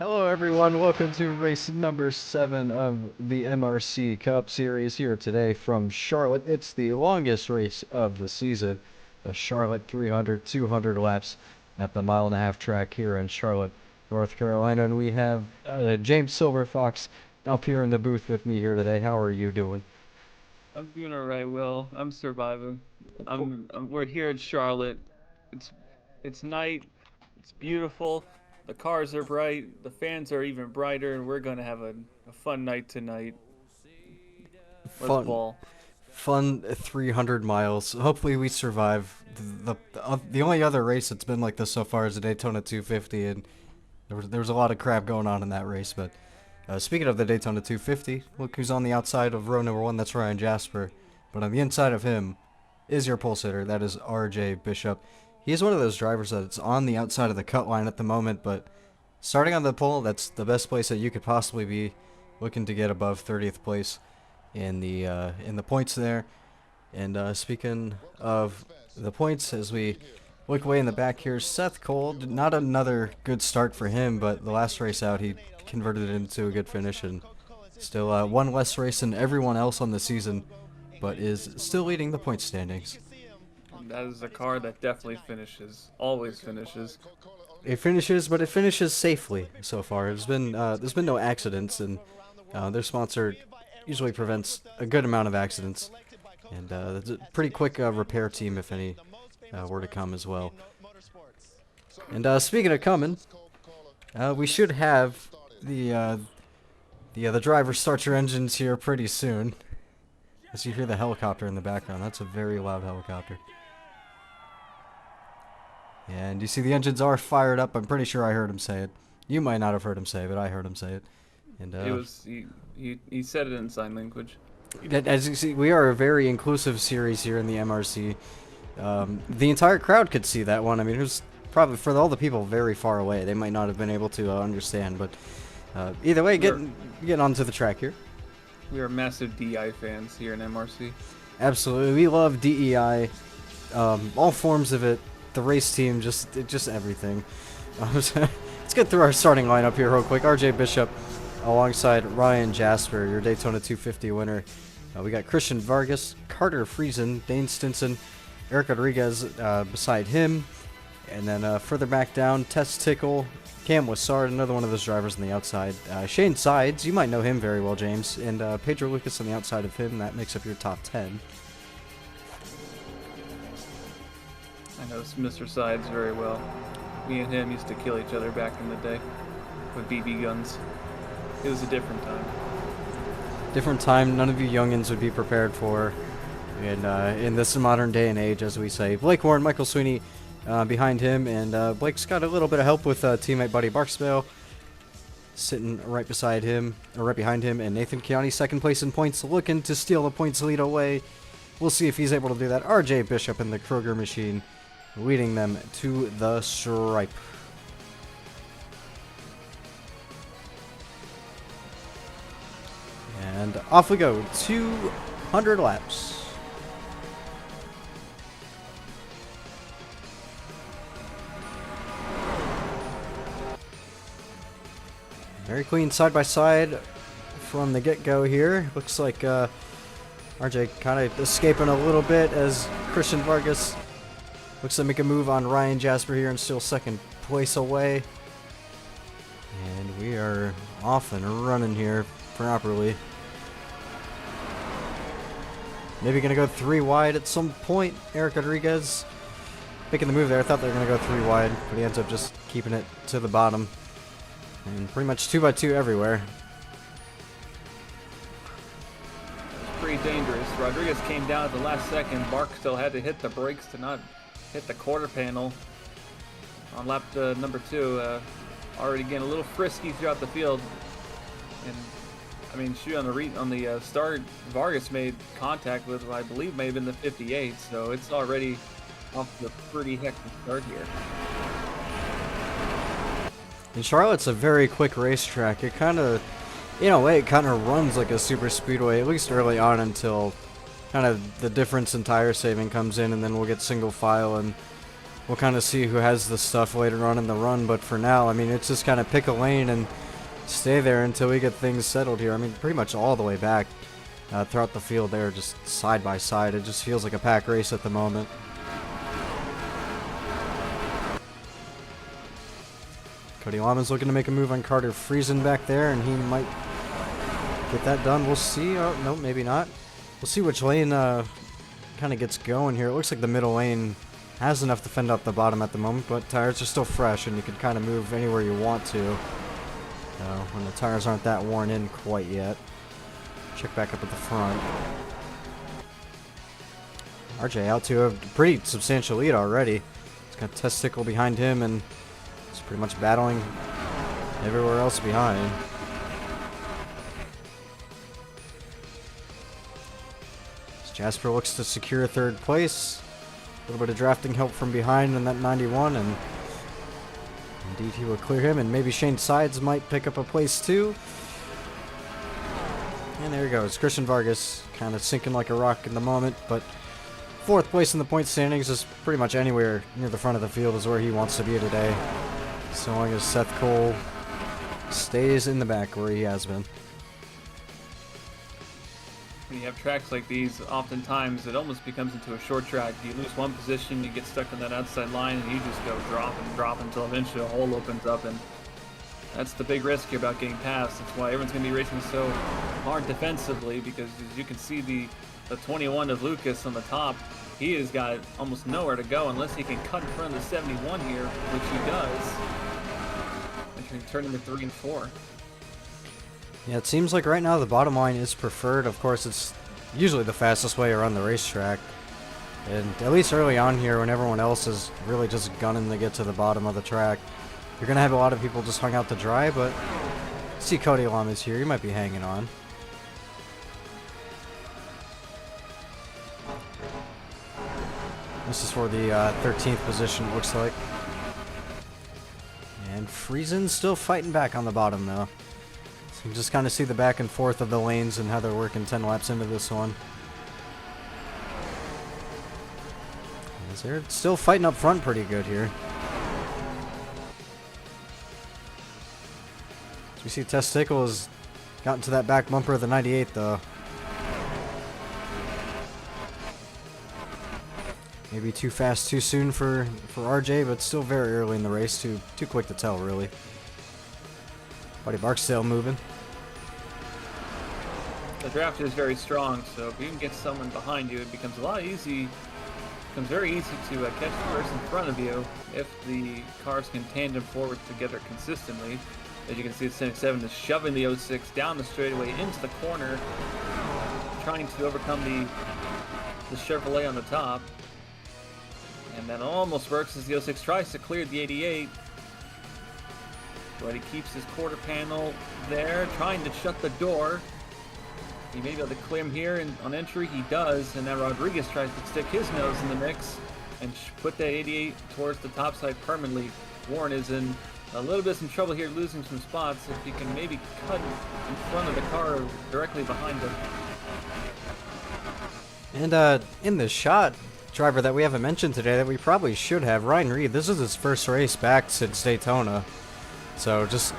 Hello, everyone. Welcome to race number 7 of the MRC Cup Series here today from Charlotte. It's the longest race of the season, the Charlotte 300, 200 laps at the mile-and-a-half track here in Charlotte, North Carolina. And we have James Silverfox up here in the booth with me here today. How are you doing? I'm doing all right, Will. I'm surviving. We're here in Charlotte. It's it's night. It's beautiful. The cars are bright. The fans are even brighter, and we're gonna have a fun night tonight. Let's Fun, ball. fun 300 miles. Hopefully we survive. The only other race that's been like this so far is the Daytona 250, and there was a lot of crap going on in that race. But speaking of the Daytona 250, look who's on the outside of row number 1. That's Ryan Jasper. But on the inside of him is your pole sitter. That is RJ Bishop. He is one of those drivers that's on the outside of the cut line at the moment, but starting on the pole, that's the best place that you could possibly be, looking to get above 30th place in the points there. And speaking of the points, as we look away in the back here, Seth Cole, not another good start for him, but the last race out he converted it into a good finish, and still one less race than everyone else on the season, but is still leading the point standings. That is a car that definitely finishes. Always finishes. It finishes, but it finishes safely so far. There's been no accidents, and their sponsor usually prevents a good amount of accidents, and it's a pretty quick repair team if any were to come as well. And speaking of coming, we should have the driver start your engines here pretty soon. As you hear the helicopter in the background, that's a very loud helicopter. And you see the engines are fired up. I'm pretty sure I heard him say it. You might not have heard him say it, but I heard him say it. And It was he said it in sign language. as you see, we are a very inclusive series here in the MRC. The entire crowd could see that one. I mean, it was probably, for all the people very far away, they might not have been able to understand. But either way, getting onto the track here. We are massive DI fans here in MRC. Absolutely, we love DEI, all forms of it. The race team, just everything. Let's get through our starting lineup here real quick. RJ Bishop alongside Ryan Jasper, your Daytona 250 winner. We got Christian Vargas, Carter Friesen, Dane Stinson, Eric Rodriguez beside him. And then further back down, Tess Tickle, Cam Wissard, another one of those drivers on the outside. Shane Sides, you might know him very well, James. And Pedro Lucas on the outside of him. That makes up your top 10. I know Mr. Sides very well. Me and him used to kill each other back in the day with BB guns. It was a different time. Different time, none of you youngins would be prepared for in this modern day and age, as we say. Blake Warren, Michael Sweeney behind him, and Blake's got a little bit of help with teammate Buddy Barksdale sitting right beside him, or right behind him, and Nathan Chiani second place in points, looking to steal the points lead away. We'll see if he's able to do that. RJ Bishop in the Kroger machine leading them to the stripe. And off we go, 200 laps. Very clean side by side from the get-go here. Looks like RJ kind of escaping a little bit as Christian Vargas looks to make a move on Ryan Jasper here and still second place away. And we are off and running here properly. Maybe going to go 3 wide at some point. Eric Rodriguez making the move there. I thought they were going to go 3 wide, but he ends up just keeping it to the bottom. And pretty much 2x2 everywhere. It's pretty dangerous. Rodriguez came down at the last second. Bark still had to hit the brakes to not hit the quarter panel on lap number 2. Already getting a little frisky throughout the field. And I mean, shoot, on the start, Vargas made contact with, I believe, may have been the 58, so it's already off to a pretty hectic start here. And Charlotte's a very quick racetrack. It kind of, in a way, it kind of runs like a super speedway, at least early on, until kind of the difference in tire saving comes in, and then we'll get single file and we'll kind of see who has the stuff later on in the run. But for now, I mean, it's just kind of pick a lane and stay there until we get things settled here. I mean, pretty much all the way back throughout the field there, just side by side. It just feels like a pack race at the moment. Cody Lama's looking to make a move on Carter Friesen back there, and he might get that done. We'll see. Oh, no, maybe not. We'll see which lane kind of gets going here. It looks like the middle lane has enough to fend up the bottom at the moment, but tires are still fresh, and you can kind of move anywhere you want to when the tires aren't that worn in quite yet. Check back up at the front. RJ out to a pretty substantial lead already. He's got Testicle behind him, and he's pretty much battling everywhere else behind. Jasper looks to secure third place. A little bit of drafting help from behind in that 91, and indeed he will clear him, and maybe Shane Sides might pick up a place too. And there he goes. Christian Vargas kind of sinking like a rock in the moment, but fourth place in the point standings is pretty much anywhere near the front of the field is where he wants to be today. So long as Seth Cole stays in the back where he has been. When you have tracks like these, oftentimes it almost becomes into a short track. You lose one position, you get stuck on that outside line, and you just go drop and drop until eventually a hole opens up, and that's the big risk here about getting past. That's why everyone's going to be racing so hard defensively, because as you can see the 21 of Lucas on the top, he has got almost nowhere to go unless he can cut in front of the 71 here, which he does. Entering turn number 3 and 4. Yeah, it seems like right now the bottom line is preferred. Of course, it's usually the fastest way around the racetrack. And at least early on here, when everyone else is really just gunning to get to the bottom of the track, you're going to have a lot of people just hung out to dry, but see Cody Lama's here. He might be hanging on. This is for the 13th position, it looks like. And Friesen's still fighting back on the bottom, though. You can just kind of see the back and forth of the lanes and how they're working 10 laps into this one. As they're still fighting up front pretty good here. As we see Testicle has gotten to that back bumper of the 98 though. Maybe too fast too soon for RJ, but still very early in the race. Too quick to tell, really. Buddy Barksdale moving. The draft is very strong, so if you can get someone behind you, it becomes very easy to catch the person in front of you if the cars can tandem forward together consistently. As you can see, the Scenic 7 is shoving the 06 down the straightaway into the corner, trying to overcome the Chevrolet on the top. And that almost works as the 06 tries to clear the 88. But he keeps his quarter panel there, trying to shut the door. He may be able to clear him here on entry. He does, and now Rodriguez tries to stick his nose in the mix and put that 88 towards the top side permanently. Warren is in a little bit of trouble here, losing some spots. If he can maybe cut in front of the car directly behind him. And in the shot, driver that we haven't mentioned today that we probably should have, Ryan Reed. This is his first race back since Daytona. So just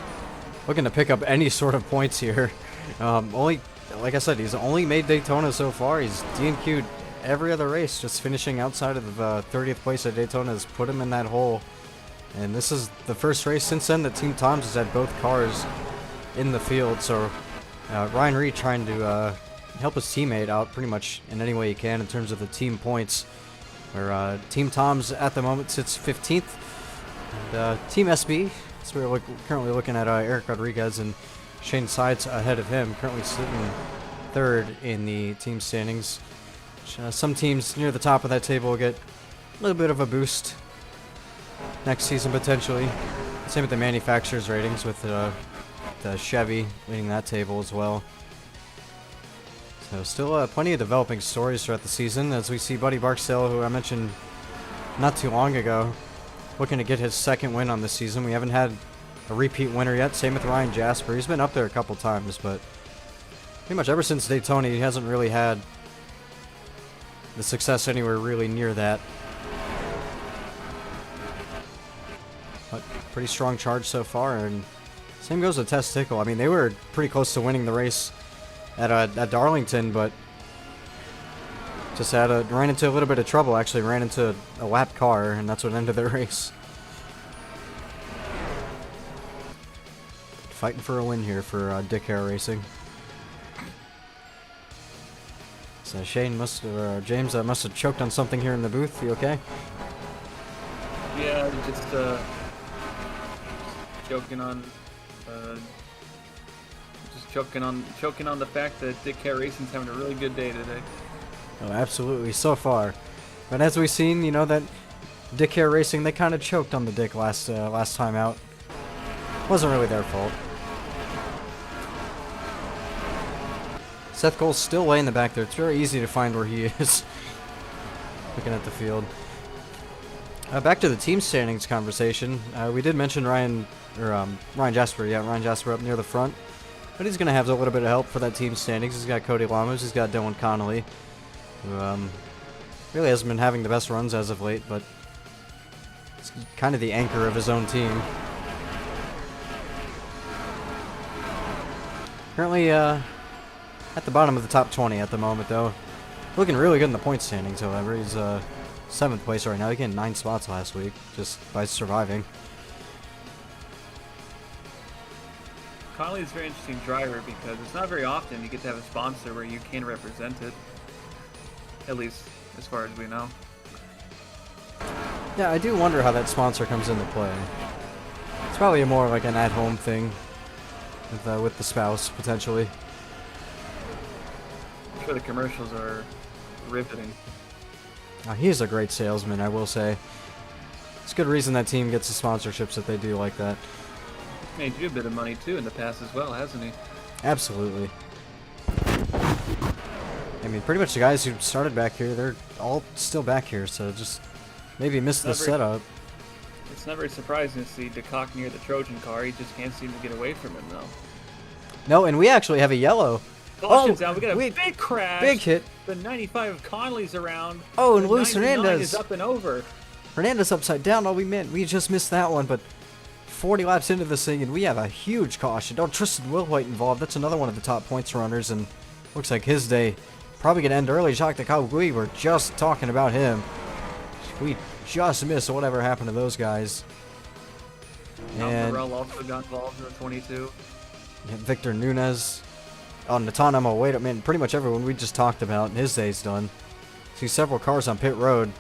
looking to pick up any sort of points here. Like I said, he's only made Daytona so far. He's DNQ'd every other race. Just finishing outside of the 30th place at Daytona has put him in that hole. And this is the first race since then that Team Tom's has had both cars in the field. So Ryan Reed trying to help his teammate out pretty much in any way he can in terms of the team points. Where Team Tom's at the moment sits 15th. And Team SB, so we're currently looking at Eric Rodriguez and Shane Sides ahead of him, currently sitting third in the team standings. Some teams near the top of that table will get a little bit of a boost next season potentially. Same with the manufacturers ratings with the Chevy leading that table as well. So still plenty of developing stories throughout the season as we see Buddy Barksdale, who I mentioned not too long ago, looking to get his second win on this season. We haven't had a repeat winner yet. Same with Ryan Jasper. He's been up there a couple times, but pretty much ever since Daytona, he hasn't really had the success anywhere really near that. but pretty strong charge so far, and same goes with Tess Tickle. I mean, they were pretty close to winning the race at Darlington, but just ran into a little bit of trouble. Actually, ran into a lap car, and that's what ended their race. Fighting for a win here for Dick Hare Racing. So James must have choked on something here in the booth. You okay? Yeah, just choking on choking on the fact that Dick Hare Racing's having a really good day today. Oh, absolutely, so far. But as we've seen, you know, that Dick Hare Racing, they kind of choked on the Dick last time out. Wasn't really their fault. Seth Cole's still way in the back there. It's very easy to find where he is. Looking at the field. Back to the team standings conversation. We did mention Ryan Jasper. Yeah, Ryan Jasper up near the front. But he's going to have a little bit of help for that team standings. He's got Cody Lammers. He's got Dylan Connolly, who really hasn't been having the best runs as of late, but he's kind of the anchor of his own team. Currently at the bottom of the top 20 at the moment, though. Looking really good in the point standings, however. He's 7th place right now. He gained 9 spots last week just by surviving. Connolly's a very interesting driver because it's not very often you get to have a sponsor where you can represent it. At least as far as we know. Yeah, I do wonder how that sponsor comes into play. It's probably more like an at-home thing with the spouse, potentially. I'm sure the commercials are riveting. He is a great salesman, I will say. It's a good reason that team gets the sponsorships that they do like that. Made you a bit of money too in the past as well, hasn't he? Absolutely. I mean, pretty much the guys who started back here, they're all still back here, so just maybe missed the setup. It's not very surprising to see DeCock near the Trojan car. He just can't seem to get away from him, though. No, and we actually have a yellow. Caution's out. We got a big crash. Big hit. The 95 of Connolly's around. Oh, and Luis Hernandez is up and over. Hernandez upside down. Oh, we just missed that one, but 40 laps into this thing, and we have a huge caution. Oh, Tristan Wilhoit involved. That's another one of the top points runners, and looks like his day probably going to end early. Jacques Decaux, we were just talking about him. We just missed whatever happened to those guys. And Morel also got involved in the 22. Victor Nunez. Oh, Natanamo, wait a minute. Pretty much everyone we just talked about, his day's done. See several cars on pit road.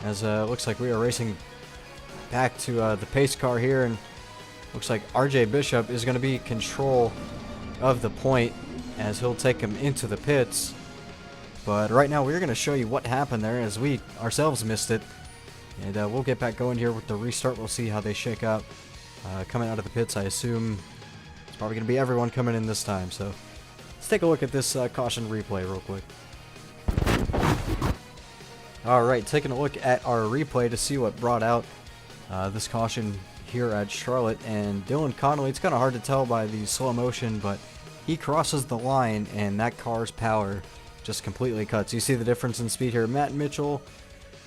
As looks like we are racing back to the pace car here, and looks like RJ Bishop is going to be control of the point as he'll take him into the pits. But right now we're going to show you what happened there as we ourselves missed it. And we'll get back going here with the restart. We'll see how they shake out. Coming out of the pits, I assume it's probably going to be everyone coming in this time. So let's take a look at this caution replay real quick. Alright, taking a look at our replay to see what brought out this caution here at Charlotte. And Dylan Connolly, it's kind of hard to tell by the slow motion, but he crosses the line and that car's power just completely cuts. You see the difference in speed here. Matt Mitchell,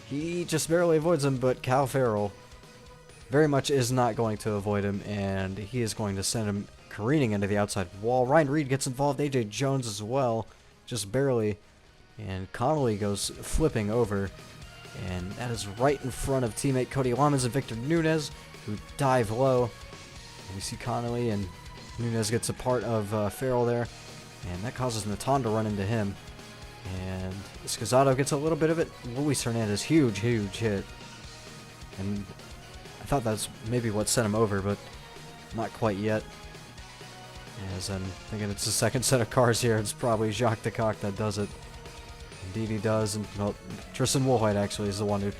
he just barely avoids him, but Cal Farrell very much is not going to avoid him, and he is going to send him careening into the outside wall. Ryan Reed gets involved, AJ Jones as well, just barely, and Connolly goes flipping over, and that is right in front of teammate Cody Lammers and Victor Nunez, who dive low. And we see Connolly, and Nunez gets a part of Farrell there, and that causes Natan to run into him. And Scazzato gets a little bit of it. Luis Hernandez, huge hit. And I thought that's maybe what sent him over, but not quite yet. As I'm thinking it's the second set of cars here. It's probably Jacques Decaux that does it. Indeed he does. And well, Tristan Wilhoit actually is the one who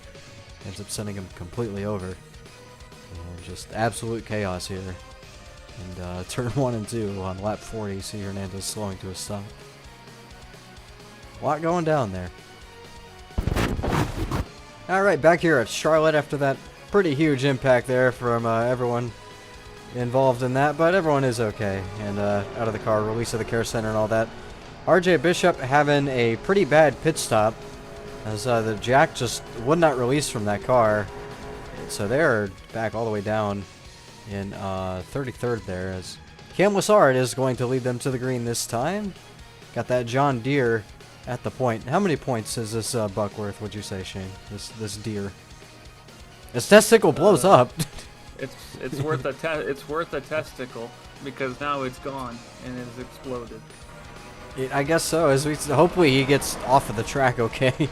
ends up sending him completely over. And just absolute chaos here. And turn 1 and 2 on lap 40. See Hernandez slowing to a stop. A lot going down there. Alright, back here at Charlotte after that pretty huge impact there from everyone involved in that, but everyone is okay and out of the car, release of the care center and all that. RJ Bishop having a pretty bad pit stop as the jack just would not release from that car. so they're back all the way down in 33rd there, as Cam Lassard is going to lead them to the green this time. Got that John Deere at the point. How many points is this buck worth, would you say, Shane? This deer. Its testicle blows up. It's worth a testicle, because now it's gone and it has exploded. I guess so. As we hopefully he gets off of the track okay.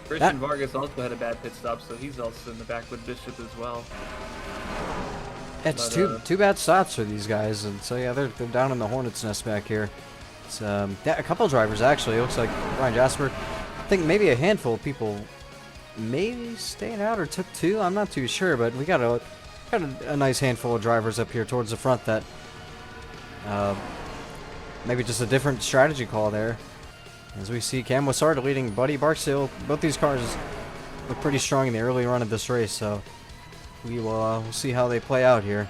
Christian Vargas also had a bad pit stop, so he's also in the back with Bishop as well. It's two bad stops for these guys, and so yeah, they're down in the hornet's nest back here. It's yeah, a couple drivers actually. It looks like Ryan Jasper. I think maybe a handful of people maybe stayed out or took two. I'm not too sure, but we got a nice handful of drivers up here towards the front that maybe just a different strategy call there. As we see Cam Lassard leading Buddy Barksdale. Both these cars look pretty strong in the early run of this race, so we will we'll see how they play out here.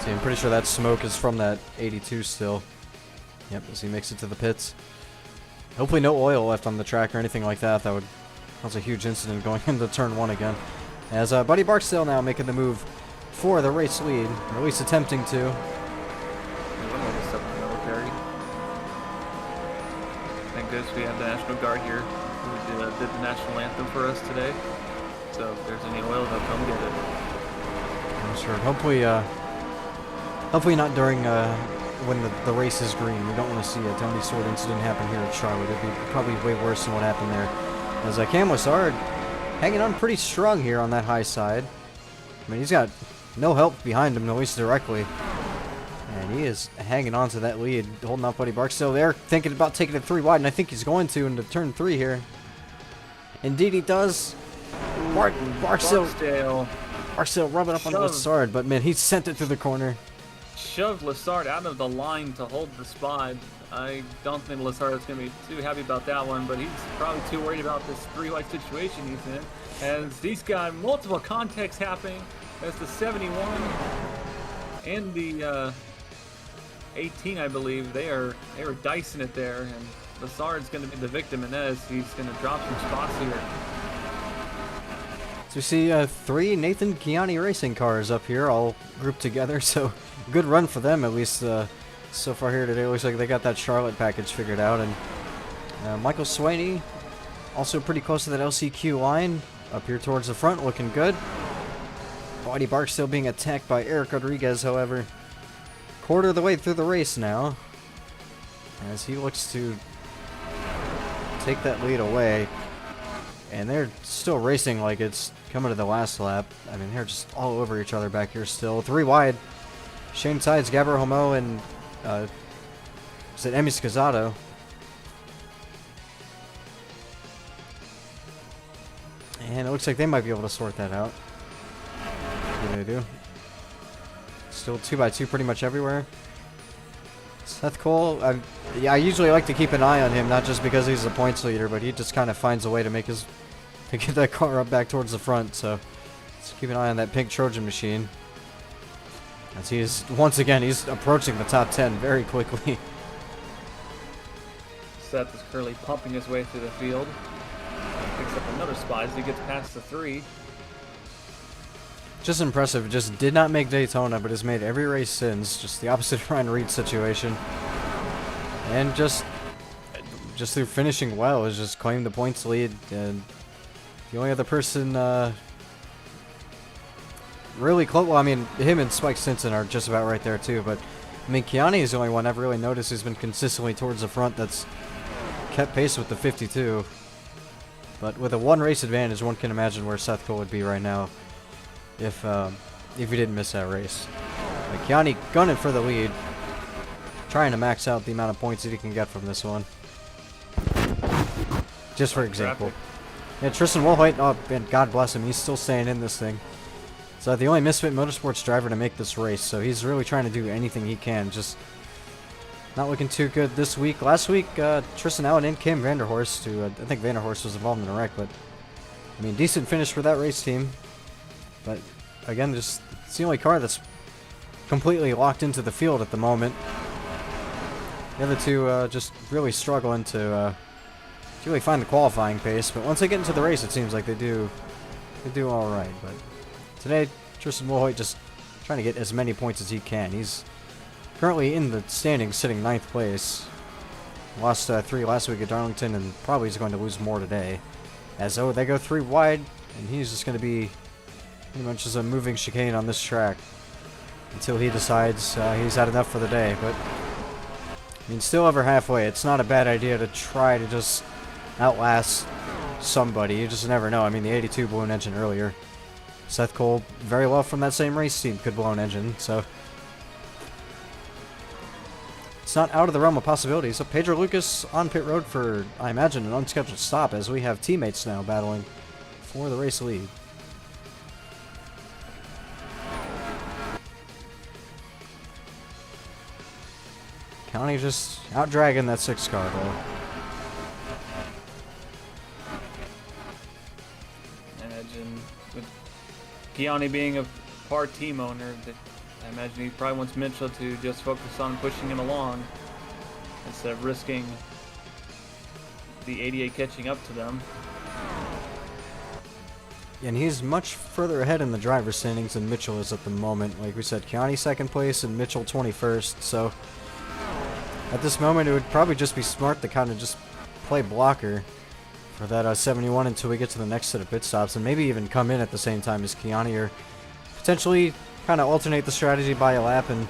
See, I'm pretty sure that smoke is from that 82 still. Yep, as he makes it to the pits. Hopefully no oil left on the track or anything like that. That was a huge incident going into turn 1 again. As Buddy Barksdale now making the move for the race lead, or at least attempting to. Thank goodness we have the National Guard here, who did the national anthem for us today. So if there's any oil, they'll come get it. I'm sure. Hopefully not during when the race is green. We don't want to see a Tony Stewart incident happen here at Charlotte. It'd be probably way worse than what happened there. As Cam Lassard hanging on pretty strong here on that high side. I mean, he's got no help behind him, at least directly. And he is hanging on to that lead, holding off Buddy Barksdale there, thinking about taking it 3 wide, and I think he's going to into turn 3 here. Indeed he does. Barksdale rubbing up on Lassard, but man, he sent it through the corner. Shoved Lassard out of the line to hold the spot. I don't think Lassard is going to be too happy about that one, but he's probably too worried about this 3-wide situation he's in, as he's got multiple contacts happening as the 71 and the 18, I believe, they were dicing it there, and Lassard's going to be the victim in this. He's going to drop some spots here. So we see 3 Nathan Chiani racing cars up here, all grouped together. So good run for them, at least so far here today. Looks like they got that Charlotte package figured out, and Michael Swaney also pretty close to that LCQ line up here towards the front, looking good. Buddy Barksdale being attacked by Eric Rodriguez, however. Quarter of the way through the race now, as he looks to take that lead away, and they're still racing like it's coming to the last lap. I mean, they're just all over each other back here still. 3 wide. Shane Sides, Gabriel Homo, and is it Emi Scazzato? And it looks like they might be able to sort that out. Yeah, they do. Still 2x2 pretty much everywhere. Seth Cole, I usually like to keep an eye on him, not just because he's the points leader, but he just kind of finds a way to get that car up back towards the front. So let's keep an eye on that pink Trojan machine, as once again he's approaching the top 10 very quickly. Seth is currently pumping his way through the field. Picks up another spot as he gets past the 3. Just impressive. Just did not make Daytona, but has made every race since. Just the opposite of Ryan Reed's situation. And just through finishing well, has just claimed the points lead. And the only other person really close, well, I mean, him and Spike Stinson are just about right there too. But I mean, Chiani is the only one I've really noticed who's been consistently towards the front that's kept pace with the 52. But with a 1 race advantage, one can imagine where Seth Cole would be right now if he didn't miss that race. Like Chiani gunning for the lead, trying to max out the amount of points that he can get from this one. Just for example. Yeah, Tristan Wolhoit, oh man, God bless him, he's still staying in this thing. So the only Misfit Motorsports driver to make this race, so he's really trying to do anything he can. Just not looking too good this week. Last week, Tristan Allen and Kim Vanderhorst, who I think Vanderhorst was involved in a wreck, but I mean, decent finish for that race team. But again, just it's the only car that's completely locked into the field at the moment. The other two just really struggling to really find the qualifying pace, but once they get into the race, it seems like they do all right. But today, Tristan Wilhoit just trying to get as many points as he can. He's currently in the standings, sitting 9th place. Lost 3 last week at Darlington, and probably is going to lose more today. As though they go 3 wide, and he's just going to be pretty much just a moving chicane on this track until he decides he's had enough for the day. But I mean, still over halfway. It's not a bad idea to try to just outlast somebody. You just never know. I mean, the 82 blew an engine earlier. Seth Cole, very well from that same race team, could blow an engine, so it's not out of the realm of possibility. So Pedro Lucas on pit road for, I imagine, an unscheduled stop, as we have teammates now battling for the race lead. County just out-dragging that 6 car, though. Imagine with Gianni being a part team owner, that I imagine he probably wants Mitchell to just focus on pushing him along instead of risking the 88 catching up to them. And he's much further ahead in the driver's standings than Mitchell is at the moment. Like we said, Kiani 2nd place and Mitchell 21st. So at this moment, it would probably just be smart to kind of just play blocker for that 71 until we get to the next set of pit stops, and maybe even come in at the same time as Kiani, or potentially kind of alternate the strategy by a lap and,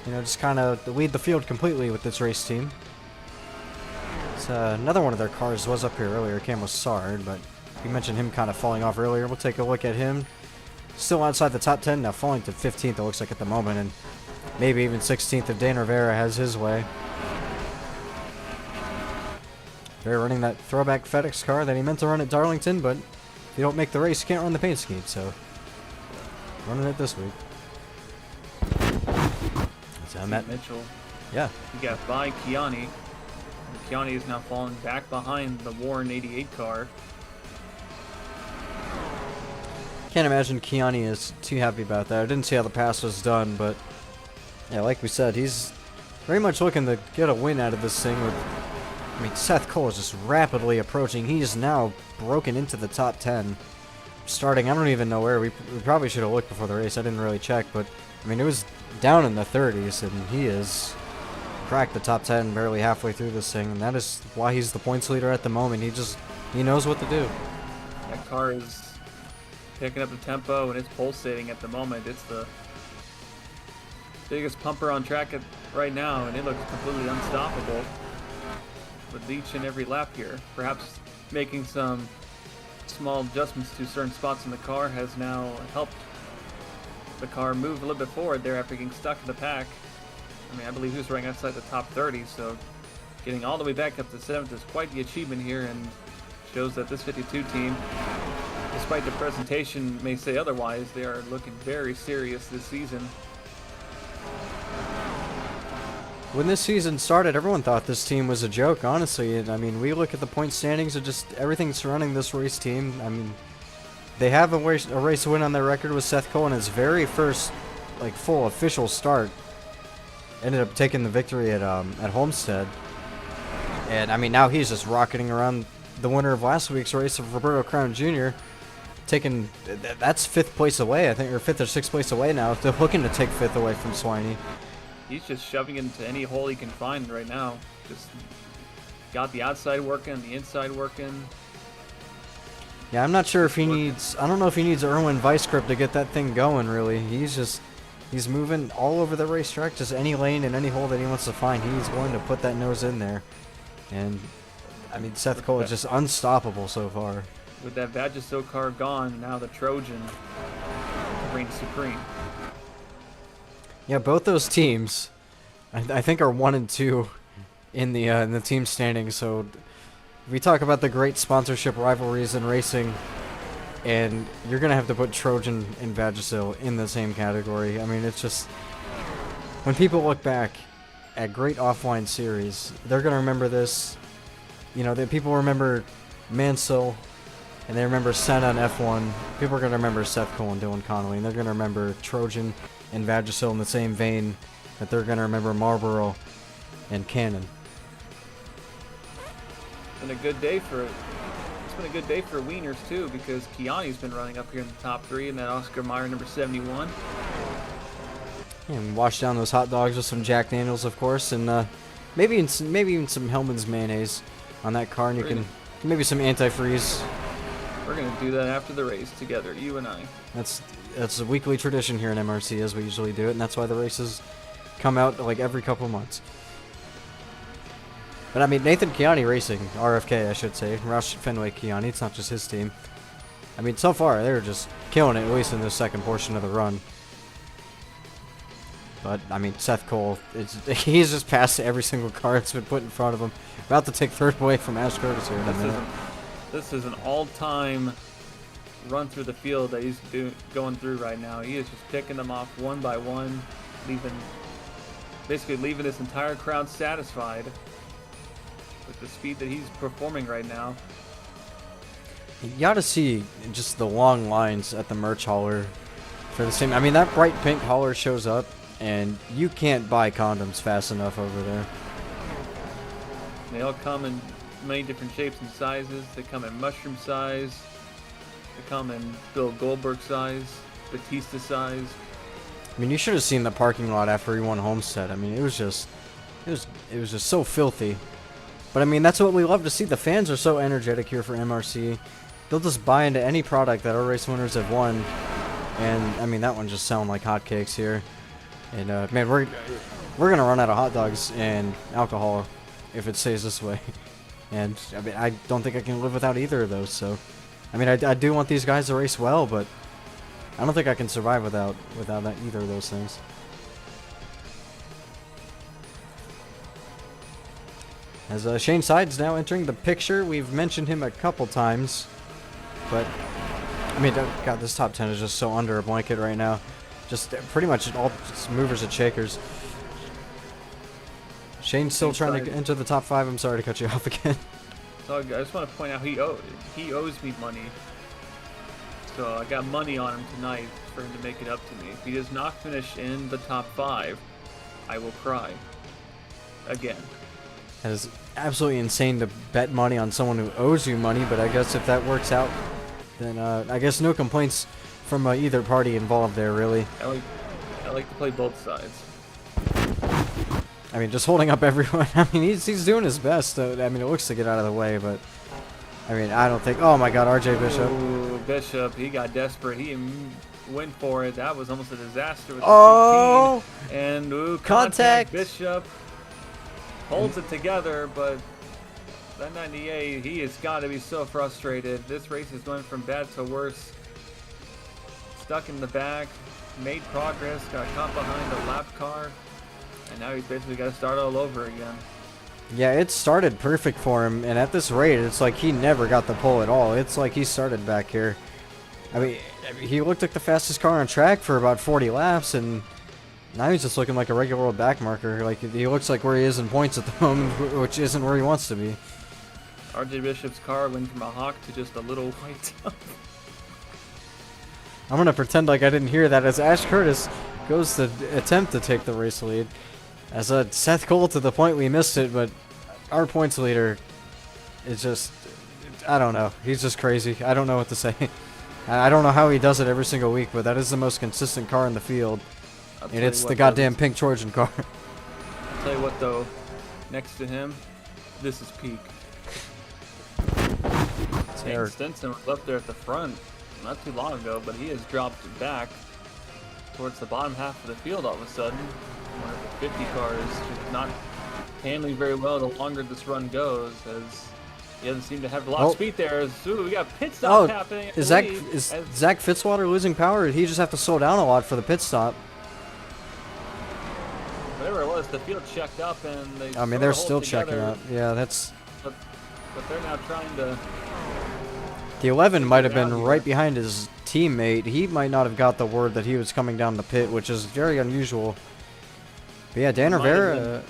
you know, just kind of lead the field completely with this race team. It's, another one of their cars was up here earlier, Cam Sard, but you mentioned him kind of falling off earlier. We'll take a look at him. Still outside the top 10 now, falling to 15th, it looks like, at the moment, and maybe even 16th if Dan Rivera has his way. They're running that throwback FedEx car that he meant to run at Darlington, but if you don't make the race, you can't run the paint scheme, so running it this week. That's Matt Mitchell. Yeah. He got by Kiani. Kiani is now falling back behind the Warren 88 car. Can't imagine Kiani is too happy about that. I didn't see how the pass was done, but yeah, like we said, he's very much looking to get a win out of this thing. With, I mean, Seth Cole is just rapidly approaching. He is now broken into the top 10. Starting, I don't even know where. We probably should have looked before the race. I didn't really check, but I mean, it was down in the 30s, and he is cracked the top 10 barely halfway through this thing, and that is why he's the points leader at the moment. He knows what to do. That car is picking up the tempo, and it's pulsating at the moment. It's the biggest pumper on track right now, and it looks completely unstoppable with each and every lap here. Perhaps making some small adjustments to certain spots in the car has now helped the car move a little bit forward there after getting stuck in the pack. I mean, I believe he was right outside the top 30, so getting all the way back up to 7th is quite the achievement here, and shows that this 52 team, despite the presentation may say otherwise, they are looking very serious this season. When this season started, everyone thought this team was a joke, honestly. And I mean, we look at the point standings of just everything surrounding this race team. I mean, they have a race win on their record with Seth Cole in his very first, like, full official start. Ended up taking the victory at Homestead. And I mean, now he's just rocketing around the winner of last week's race of Roberto Crown Jr. Taking, that's 5th place away, I think, or 5th or 6th place away now. They're looking to take 5th away from Swiney. He's just shoving into any hole he can find right now. Just got the outside working, the inside working. Yeah, I'm not sure if he needs, I don't know if he needs Irwin Vice-Grip to get that thing going, really. He's moving all over the racetrack, just any lane and any hole that he wants to find. He's going to put that nose in there. And, I mean, Seth Cole is just unstoppable so far. With that Vagisil car gone, now the Trojan reigns supreme. Yeah, both those teams, I think, are 1 and 2 in the team standings. So we talk about the great sponsorship rivalries in racing, and you're gonna have to put Trojan and Vagisil in the same category. I mean, it's just, when people look back at great offline series, they're gonna remember this. You know, people remember Mansell, and they remember Senna and F1. People are going to remember Seth Cole and Dylan Connolly, and they're going to remember Trojan and Vagisil in the same vein. that they're gonna remember Marlboro and Cannon. It's been a good day for wieners too, because Kiani's been running up here in the top 3, and that Oscar Mayer number 71. And wash down those hot dogs with some Jack Daniels, of course, and maybe even some Hellman's mayonnaise on that car, and you can maybe some antifreeze. We're gonna do that after the race together, you and I. That's a weekly tradition here in MRC, as we usually do it, and that's why the races come out like every couple months. But I mean, Nathan Kiani Racing, RFK I should say, Roush Fenway Kiani, it's not just his team. I mean, so far they're just killing it, at least in the second portion of the run. But I mean, Seth Cole, he's just passed every single car that's been put in front of him. About to take third away from Ash Curtis here in a minute. This is an all-time run through the field that he's going through right now. He is just picking them off one by one, basically leaving this entire crowd satisfied with the speed that he's performing right now. You gotta see just the long lines at the merch hauler for the same. I mean, that bright pink hauler shows up, and you can't buy condoms fast enough over there. They all come in many different shapes and sizes. They come in mushroom size. They come in Bill Goldberg size, Batista size. I mean, you should have seen the parking lot after he won Homestead. I mean, it was just so filthy. But I mean, that's what we love to see. The fans are so energetic here for MRC. They'll just buy into any product that our race winners have won. And I mean, that one just sound like hotcakes here. And man, we're gonna run out of hot dogs and alcohol if it stays this way. And I mean, I don't think I can live without either of those. So, I mean, I do want these guys to race well, but I don't think I can survive without either of those things. As Shane Sides now entering the picture, we've mentioned him a couple times, but I mean, God, this top 10 is just so under a blanket right now. Just pretty much all just movers and shakers. Shane's still trying to enter the top 5. I'm sorry to cut you off again. So I just want to point out he owes me money. So I got money on him tonight for him to make it up to me. If he does not finish in the top 5, I will cry. Again. That is absolutely insane to bet money on someone who owes you money, but I guess if that works out, then I guess no complaints from either party involved there, really. I like to play both sides. I mean, just holding up everyone. I mean, he's doing his best. I mean, it looks to get out of the way, but I mean, I don't think. Oh my God, RJ Bishop. Ooh, Bishop, he got desperate. He went for it. That was almost a disaster with the 15. And contact. Bishop holds it together, but that 98, he has got to be so frustrated. This race is going from bad to worse. Stuck in the back, made progress, got caught behind a lap car, and now he's basically got to start all over again. Yeah, it started perfect for him, and at this rate, it's like he never got the pole at all. It's like he started back here. I mean, he looked like the fastest car on track for about 40 laps, and now he's just looking like a regular old back marker. Like, he looks like where he is in points at the moment, which isn't where he wants to be. RJ Bishop's car went from a hawk to just a little white dove. I'm going to pretend like I didn't hear that as Ash Curtis goes to attempt to take the race lead. As Seth Cole to the point we missed it, but our points leader is just, I don't know. He's just crazy. I don't know what to say. I don't know how he does it every single week, but that is the most consistent car in the field. And it's the goddamn pink Trojan car. I'll tell you what, though. Next to him, this is peak. Shane Stinson was up there at the front not too long ago, but he has dropped back towards the bottom half of the field all of a sudden. One of the 50 cars just not handling very well the longer this run goes, as he doesn't seem to have a lot of speed there. Ooh, we got pit stop happening. Is Zach Fitzwater losing power, or did he just have to slow down a lot for the pit stop? Whatever it was, the field checked up, and they. I mean, they're still checking up. Yeah, that's. But they're now trying to. The 11 might have been right behind his teammate. He might not have got the word that he was coming down the pit, which is very unusual. But yeah, Dan Rivera,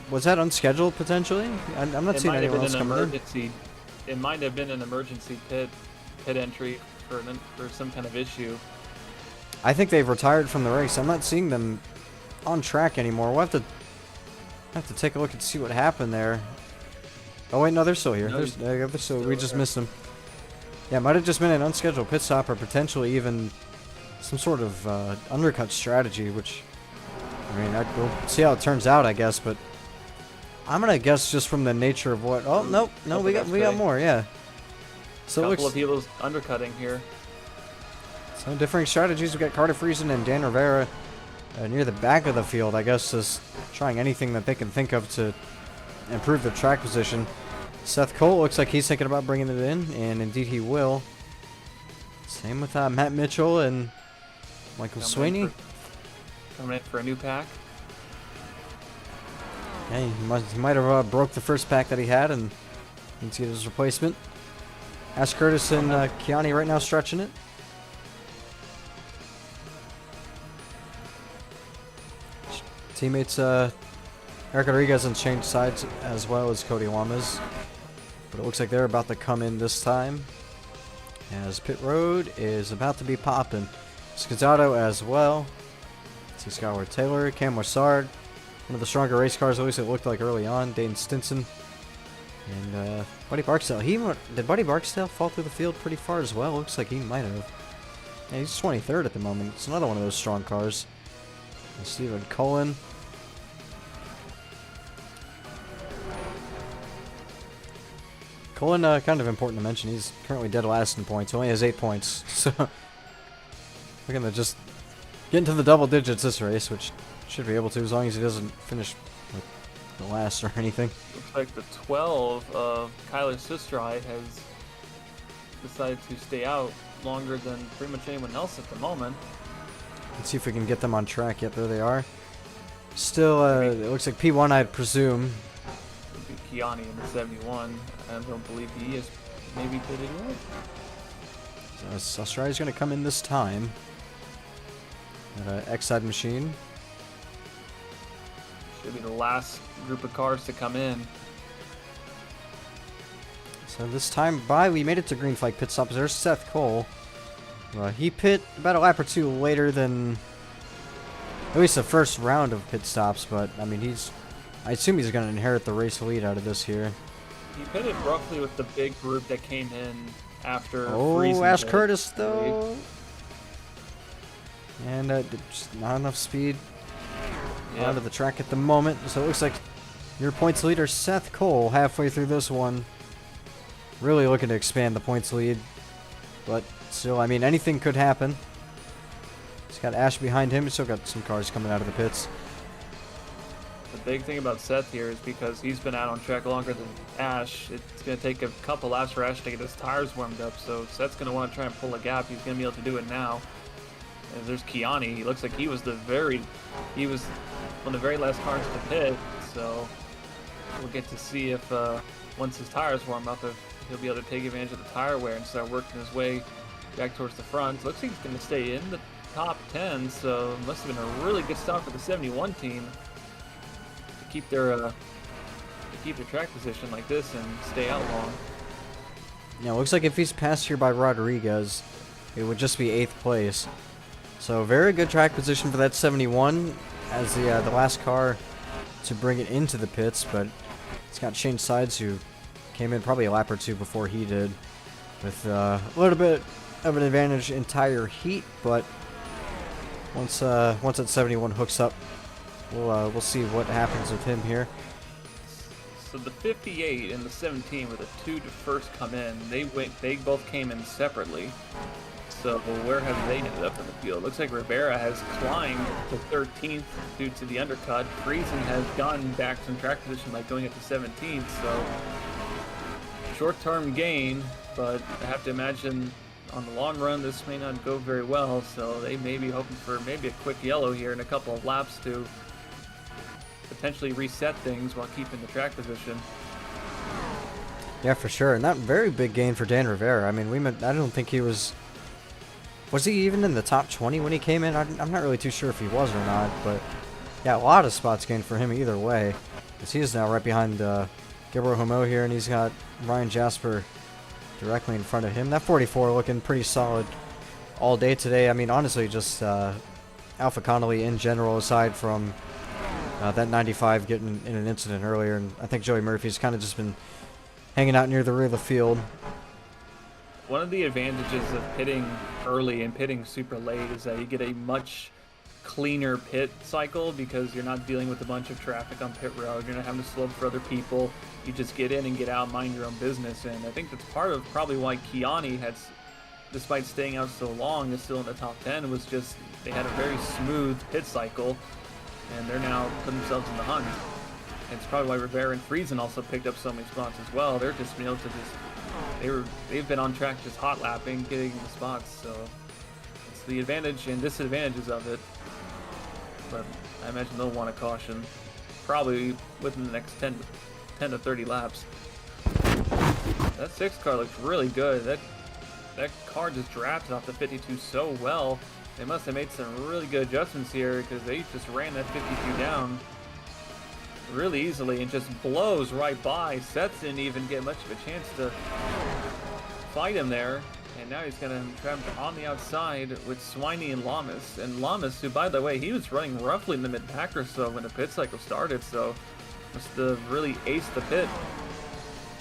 was that unscheduled potentially? I'm not seeing anyone else coming in. It might have been an emergency pit entry for some kind of issue. I think they've retired from the race. I'm not seeing them on track anymore. We'll have to take a look and see what happened there. Oh wait, no, they're still here. No, They're still, we just there. missed them. Yeah, it might have just been an unscheduled pit stop or potentially even some sort of undercut strategy, which, I mean, we'll see how it turns out, I guess, but I'm gonna guess just from the nature of what. Oh no, we got more, yeah. So Couple of people undercutting here. So differing strategies. We got Carter Friesen and Dan Rivera near the back of the field, I guess, just trying anything that they can think of to improve their track position. Seth Cole looks like he's thinking about bringing it in, and indeed he will. Same with Matt Mitchell and Michael Sweeney. Coming in for a new pack. Yeah, he might have broke the first pack that he had and needs to get his replacement. Ash Curtis and Kiani right now stretching it. Teammates Eric Rodriguez and changed sides as well as Cody Lamas. But it looks like they're about to come in this time, as pit road is about to be popping. Scazzotto as well. See Skylar Taylor, Cam Wassard, one of the stronger race cars, at least it looked like early on. Dane Stinson and Buddy Barksdale. Did Buddy Barksdale fall through the field pretty far as well? Looks like he might have. Yeah, he's 23rd at the moment. It's another one of those strong cars. And Stephen Cullen. Cullen, kind of important to mention, he's currently dead last in points. He only has 8 points. So we're going to just get into the double digits this race, which should be able to, as long as he doesn't finish like the last or anything. Looks like the 12 of Kyler Sisteride has decided to stay out longer than pretty much anyone else at the moment. Let's see if we can get them on track. Yep, there they are. Still, it looks like P1, I'd presume. Would be Kiani in the 71. I don't believe he is maybe pitted yet. So Australia's going to come in this time. X-side machine. Should be the last group of cars to come in. So this time we made it to green flag pit stops. There's Seth Cole. He pit about a lap or two later than at least the first round of pit stops, but I mean I assume he's going to inherit the race lead out of this here. He pitted roughly with the big group that came in after. Oh, Ash Curtis though, and just not enough speed onto the track at the moment. So it looks like your points leader Seth Cole halfway through this one, really looking to expand the points lead, but still, I mean, anything could happen. He's got Ash behind him. He's still got some cars coming out of the pits. The big thing about Seth here is because he's been out on track longer than Ash, it's going to take a couple laps for Ash to get his tires warmed up, so Seth's going to want to try and pull a gap. He's going to be able to do it now. And there's Kiani. He looks like he was one of the very last cars to pit, so we'll get to see if once his tires warm up, if he'll be able to take advantage of the tire wear and start working his way back towards the front. Looks like he's going to stay in the top 10, so it must have been a really good start for the 71 team to keep their track position like this and stay out long. Yeah, looks like if he's passed here by Rodriguez, it would just be 8th place. So very good track position for that 71 as the last car to bring it into the pits, but it's got Shane Sides, who came in probably a lap or two before he did, with a little bit of an advantage in tire heat. But once that 71 hooks up, we'll see what happens with him here. So the 58 and the 17 were the two to first come in. They both came in separately. So where have they ended up in the field? Looks like Rivera has climbed to 13th due to the undercut. Friesen has gotten back some track position by going up to 17th. So short-term gain, but I have to imagine on the long run this may not go very well. So they may be hoping for maybe a quick yellow here in a couple of laps to potentially reset things while keeping the track position. Yeah, for sure. And that very big gain for Dan Rivera. I mean, I don't think he was he even in the top 20 when he came in? I'm not really too sure if he was or not, but yeah, a lot of spots gained for him either way, because he is now right behind Gabriel Homo here, and he's got Ryan Jasper directly in front of him. That 44 looking pretty solid all day today. I mean, honestly, just Alpha Connolly in general, aside from that 95 getting in an incident earlier. And I think Joey Murphy's kind of just been hanging out near the rear of the field. One of the advantages of pitting early and pitting super late is that you get a much cleaner pit cycle because you're not dealing with a bunch of traffic on pit road. You're not having to slow up for other people. You just get in and get out, mind your own business. And I think that's part of probably why Kiani had, despite staying out so long, is still in the top 10, was just they had a very smooth pit cycle, and they're now putting themselves in the hunt. And it's probably why Rivera and Friesen also picked up so many spots as well. They're just being able to they've been on track just hot lapping, getting the spots. So it's the advantage and disadvantages of it. But I imagine they'll want a caution probably within the next 10 to 30 laps. That 6 car looks really good. That car just drafted off the 52 so well. They must have made some really good adjustments here because they just ran that 52 down really easily and just blows right by. Seth didn't even get much of a chance to fight him there. And now he's going to trap on the outside with Swiney and Lamas. And Lamas, who, by the way, he was running roughly in the mid-pack or so when the pit cycle started, so must have really aced the pit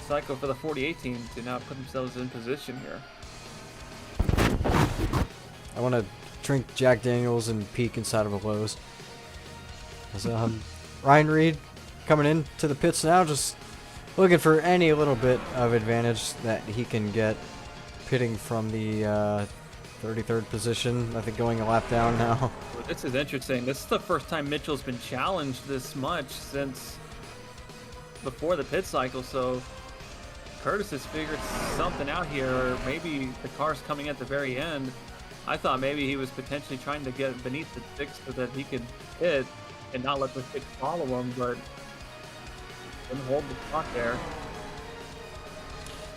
cycle for the 48 team to now put themselves in position here. I want to drink Jack Daniels and peek inside of a Lowe's. Ryan Reed coming into the pits now, just looking for any little bit of advantage that he can get, pitting from the 33rd position. I think going a lap down now. This is interesting. This is the first time Mitchell's been challenged this much since before the pit cycle, so Curtis has figured something out here, or maybe the car's coming at the very end. I thought maybe he was potentially trying to get beneath the 6 so that he could hit and not let the 6 follow him, but didn't hold the spot there.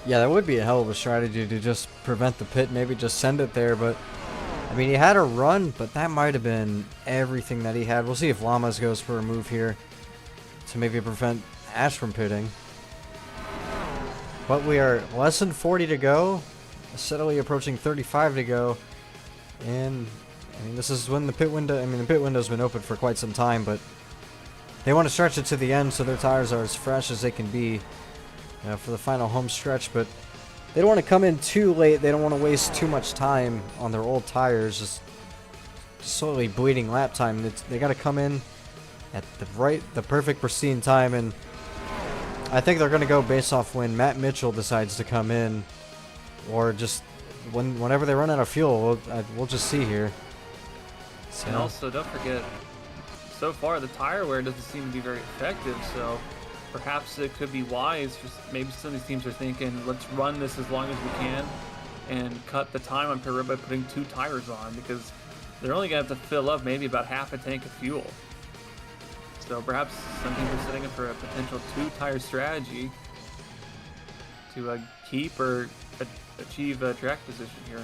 Yeah, that would be a hell of a strategy to just prevent the pit, maybe just send it there, but I mean, he had a run, but that might have been everything that he had. We'll see if Lamas goes for a move here to maybe prevent Ash from pitting. But we are less than 40 to go, steadily approaching 35 to go, and I mean, this is when the pit window, the pit window's been open for quite some time, but they want to stretch it to the end so their tires are as fresh as they can be for the final home stretch, but they don't want to come in too late. They don't want to waste too much time on their old tires, just slowly bleeding lap time. They got to come in at the perfect pristine time, and I think they're going to go based off when Matt Mitchell decides to come in, or just whenever they run out of fuel. We'll just see here. So. And also, don't forget, so far the tire wear doesn't seem to be very effective, so perhaps it could be wise. Just maybe some of these teams are thinking, let's run this as long as we can and cut the time on pit road by putting 2 tires on, because they're only going to have to fill up maybe about half a tank of fuel. So perhaps some teams are setting up for a potential 2-tire strategy to keep or achieve a track position here.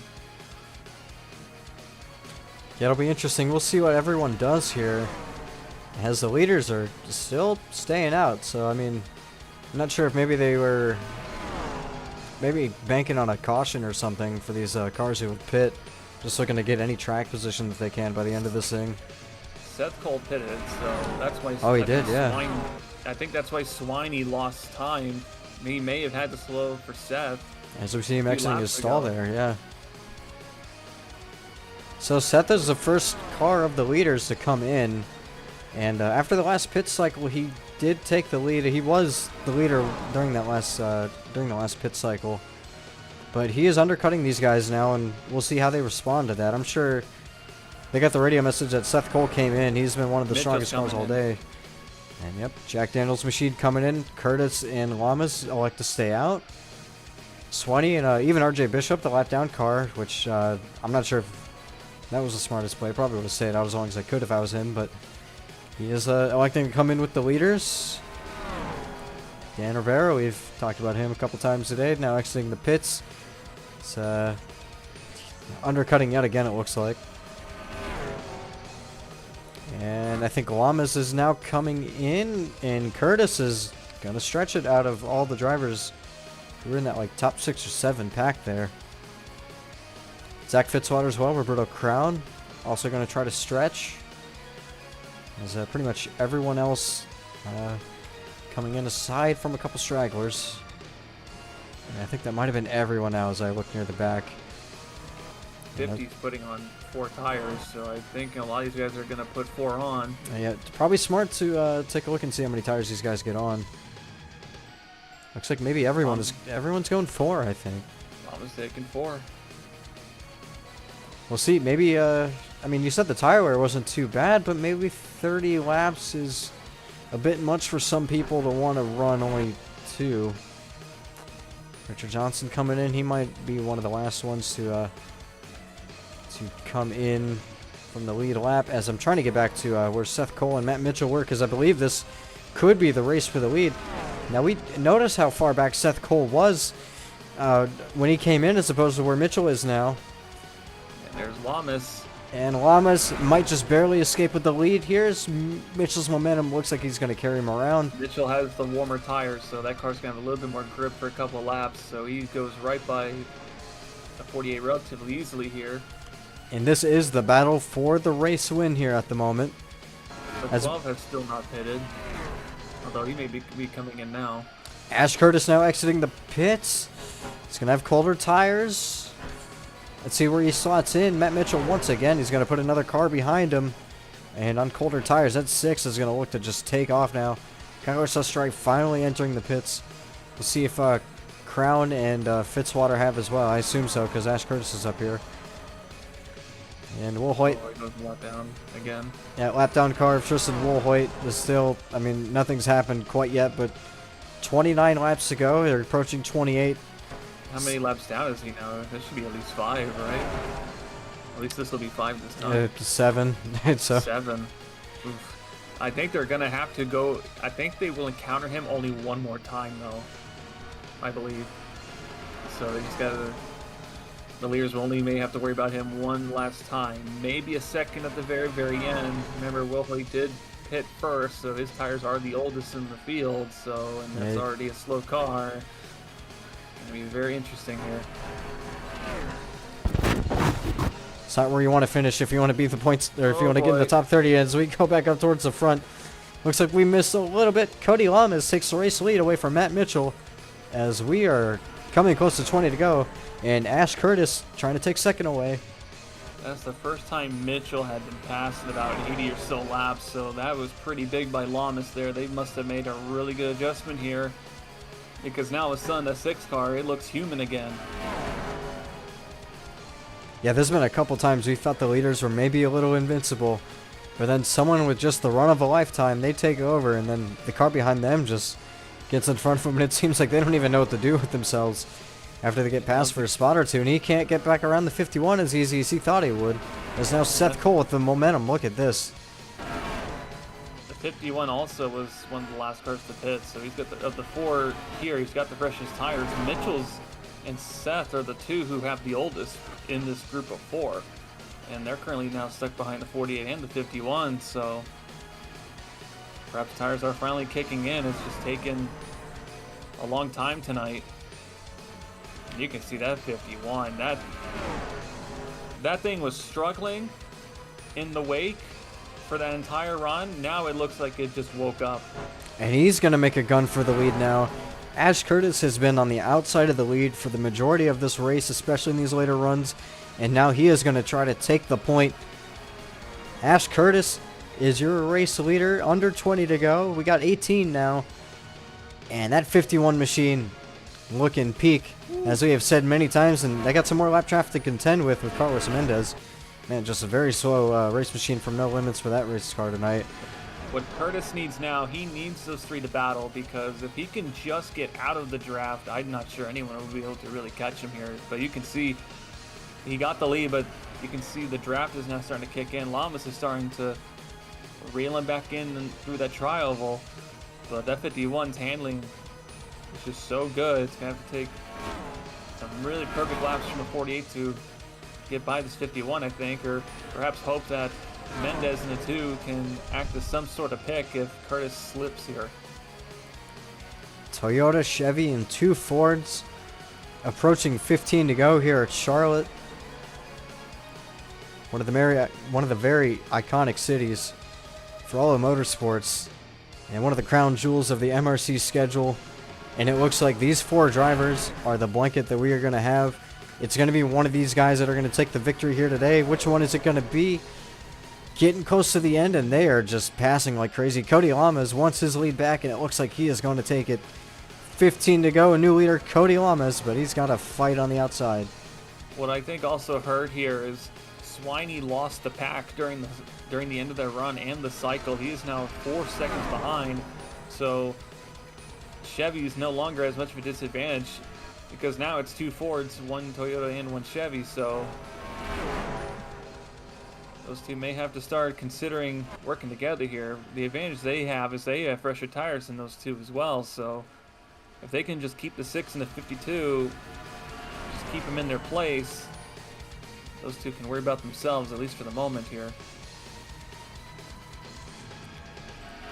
Yeah, it'll be interesting. We'll see what everyone does here, as the leaders are still staying out. So, I mean, I'm not sure if maybe they were banking on a caution or something for these cars who would pit, just looking to get any track position that they can by the end of this thing. Seth Cole pitted, so that's why. Oh, he did, yeah. I think that's why Swiney lost time. He may have had to slow for Seth. As we see him exiting his stall there, yeah. So Seth is the first car of the leaders to come in, and after the last pit cycle, he did take the lead. He was the leader during that last pit cycle, but he is undercutting these guys now, and we'll see how they respond to that. I'm sure they got the radio message that Seth Cole came in. He's been one of the strongest cars all day. And yep, Jack Daniels machine coming in. Curtis and Lamas elect to stay out. Swanee and even RJ Bishop, the lap down car, which I'm not sure if that was the smartest play. Probably would have stayed out as long as I could if I was him, but he is electing to come in with the leaders. Dan Rivera, we've talked about him a couple times today, now exiting the pits. It's undercutting yet again, it looks like. And I think Lamas is now coming in, and Curtis is going to stretch it out of all the drivers who are in that like top 6 or 7 pack there. Zach Fitzwater as well, Roberto Crown, also going to try to stretch. As pretty much everyone else coming in aside from a couple stragglers. And I think that might have been everyone now as I look near the back. 50's putting on 4 tires, so I think a lot of these guys are going to put 4 on. Yeah, it's probably smart to take a look and see how many tires these guys get on. Looks like maybe everyone's going 4, I think. Llama's taking 4. We'll see. Maybe, I mean, you said the tire wear wasn't too bad, but maybe 30 laps is a bit much for some people to want to run only 2. Richard Johnson coming in. He might be one of the last ones to come in from the lead lap, as I'm trying to get back to where Seth Cole and Matt Mitchell were, because I believe this could be the race for the lead. Now, we notice how far back Seth Cole was when he came in as opposed to where Mitchell is now. And there's Lamas. And Lamas might just barely escape with the lead here, as Mitchell's momentum looks like he's going to carry him around. Mitchell has the warmer tires, so that car's going to have a little bit more grip for a couple of laps, so he goes right by the 48 relatively easily here. And this is the battle for the race win here at the moment. The 12 has still not pitted, although he may be coming in now. Ash Curtis now exiting the pits. He's going to have colder tires. Let's see where he slots in. Matt Mitchell once again. He's going to put another car behind him. And on colder tires, that 6 is going to look to just take off now. Carlos Strike finally entering the pits. We'll see if Crown and Fitzwater have as well. I assume so, because Ash Curtis is up here. And Woolhoit. Oh, he goes lap down again. Yeah, lap down car of Tristan Woolhoit is still, I mean, nothing's happened quite yet, but 29 laps to go. They're approaching 28. How many laps down is he now? This should be at least 5, right? At least this will be 5 this time. 7. So 7. Oof. I think they're going to have to go. I think they will encounter him only one more time, though. I believe. So they just got to. The leaders only may have to worry about him one last time. Maybe a second at the very, very end. Remember, Woolhoit did pit first, so his tires are the oldest in the field, so, and that's already a slow car. It's going to be very interesting here. It's not where you want to finish if you want to beat the points, or if you want to get in the top 30 as we go back up towards the front. Looks like we missed a little bit. Cody Lamas takes the race lead away from Matt Mitchell as we are coming close to 20 to go. And Ash Curtis trying to take second away. That's the first time Mitchell had been passed in about 80 or so laps, so that was pretty big by Lamas there. They must have made a really good adjustment here, because now with Sun, the 6 car, it looks human again. Yeah, there's been a couple times we thought the leaders were maybe a little invincible, but then someone with just the run of a lifetime, they take over, and then the car behind them just gets in front of them, and it seems like they don't even know what to do with themselves after they get past for a spot or two, and he can't get back around the 51 as easy as he thought he would. There's now Seth Cole with the momentum. Look at this. The 51 also was one of the last cars to pit, so he's got of the 4 here, he's got the freshest tires. Mitchell's and Seth are the 2 who have the oldest in this group of 4, and they're currently now stuck behind the 48 and the 51, so perhaps tires are finally kicking in. It's just taken a long time tonight. You can see that 51. That thing was struggling in the wake for that entire run. Now it looks like it just woke up. And he's going to make a gun for the lead now. Ash Curtis has been on the outside of the lead for the majority of this race, especially in these later runs. And now he is going to try to take the point. Ash Curtis is your race leader. Under 20 to go. We got 18 now. And that 51 machine looking peak, as we have said many times, and they got some more lap traffic to contend with Carlos Mendez. Man, just a very slow race machine from No Limits for that race car tonight. What Curtis needs now, he needs those 3 to battle, because if he can just get out of the draft, I'm not sure anyone will be able to really catch him here. But you can see he got the lead, but you can see the draft is now starting to kick in. Lamas is starting to reel him back in and through that tri-oval, but that 51's handling is just so good. It's going to have to take some really perfect laps from a 48 to get by this 51, I think, or perhaps hope that Mendez and the 2 can act as some sort of pick if Curtis slips here. Toyota, Chevy, and 2 Fords approaching 15 to go here at Charlotte. one of the very iconic cities for all of motorsports, and one of the crown jewels of the MRC schedule. And it looks like these 4 drivers are the blanket that we are going to have. It's going to be one of these guys that are going to take the victory here today. Which one is it going to be? Getting close to the end, and they are just passing like crazy. Cody Lamas wants his lead back, and it looks like he is going to take it. 15 to go, a new leader, Cody Lamas, but he's got a fight on the outside. What I think also hurt here is Swiney lost the pack during the end of their run and the cycle. He is now 4 seconds behind, so Chevy is no longer as much of a disadvantage because now it's 2 Fords, 1 Toyota and 1 Chevy, so those two may have to start considering working together here. The advantage they have is they have fresher tires than those two as well, so if they can just keep the 6 and the 52, just keep them in their place, those two can worry about themselves, at least for the moment here.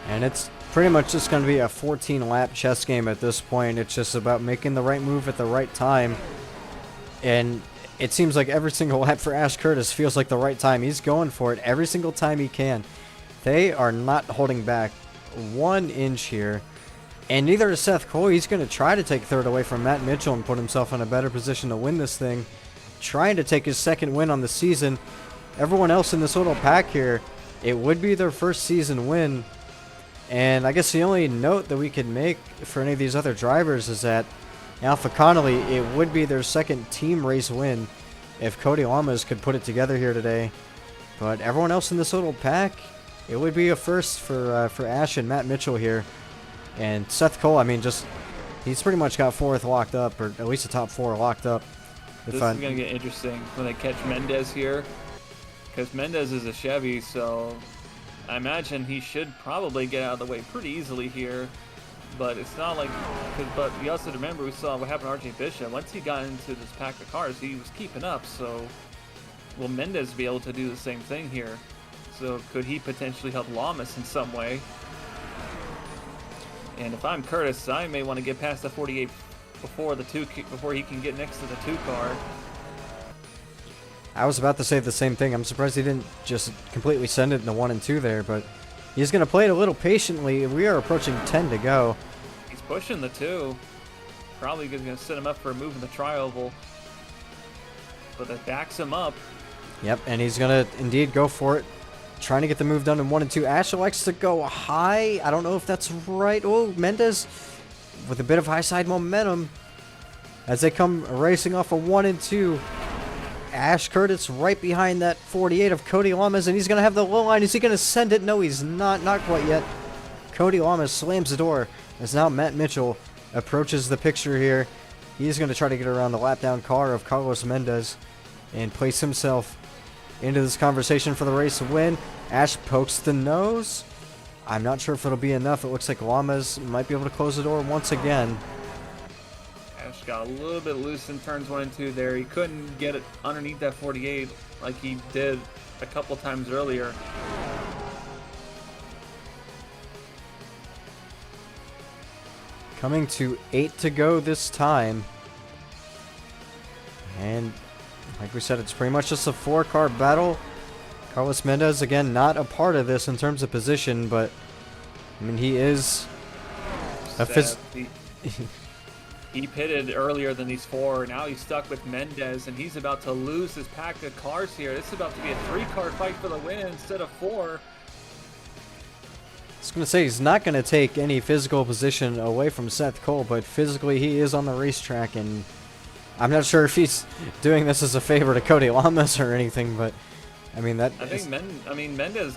And it's pretty much just going to be a 14-lap chess game at this point. It's just about making the right move at the right time. And it seems like every single lap for Ash Curtis feels like the right time. He's going for it every single time he can. They are not holding back 1 inch here. And neither is Seth Cole. He's going to try to take third away from Matt Mitchell and put himself in a better position to win this thing. Trying to take his 2nd win on the season. Everyone else in this little pack here, it would be their first season win. And I guess the only note that we could make for any of these other drivers is that Alpha Connolly, it would be their 2nd team race win if Cody Lamas could put it together here today. But everyone else in this little pack, it would be a first for Ash and Matt Mitchell here. And Seth Cole, I mean, he's pretty much got 4th locked up, or at least the top 4 locked up. This is going to get interesting when they catch Mendez here, because Mendez is a Chevy, so I imagine he should probably get out of the way pretty easily here. But it's not like, but you also remember we saw what happened to RJ Bishop. Once he got into this pack of cars, he was keeping up, so will Mendez be able to do the same thing here? So could he potentially help Lamas in some way? And if I'm Curtis, I may want to get past the 48 before he can get next to the 2 car. I was about to say the same thing. I'm surprised he didn't just completely send it in the 1 and 2 there, but he's going to play it a little patiently. We are approaching 10 to go. He's pushing the 2. Probably going to set him up for a move in the tri-oval. But that backs him up. Yep, and he's going to indeed go for it. Trying to get the move done in 1 and 2. Asher likes to go high. I don't know if that's right. Oh, Mendez with a bit of high side momentum as they come racing off a 1 and 2. Ash Curtis right behind that 48 of Cody Lamas, and he's going to have the low line. Is he going to send it? No, he's not. Not quite yet. Cody Lamas slams the door as now Matt Mitchell approaches the picture here. He's going to try to get around the lap down car of Carlos Mendez and place himself into this conversation for the race win. Ash pokes the nose. I'm not sure if it'll be enough. It looks like Lamas might be able to close the door once again. Ash got a little bit loose in turns 1 and 2 there. He couldn't get it underneath that 48 like he did a couple times earlier. Coming to 8 to go this time. And like we said, it's pretty much just a 4-car battle. Carlos Mendez, again, not a part of this in terms of position, but I mean, he is a He pitted earlier than these 4. Now he's stuck with Mendez, and he's about to lose his pack of cars here. This is about to be a 3-car fight for the win instead of 4. I was going to say, he's not going to take any physical position away from Seth Cole, but physically he is on the racetrack, and I'm not sure if he's doing this as a favor to Cody Lamas or anything, but I mean that. Mendez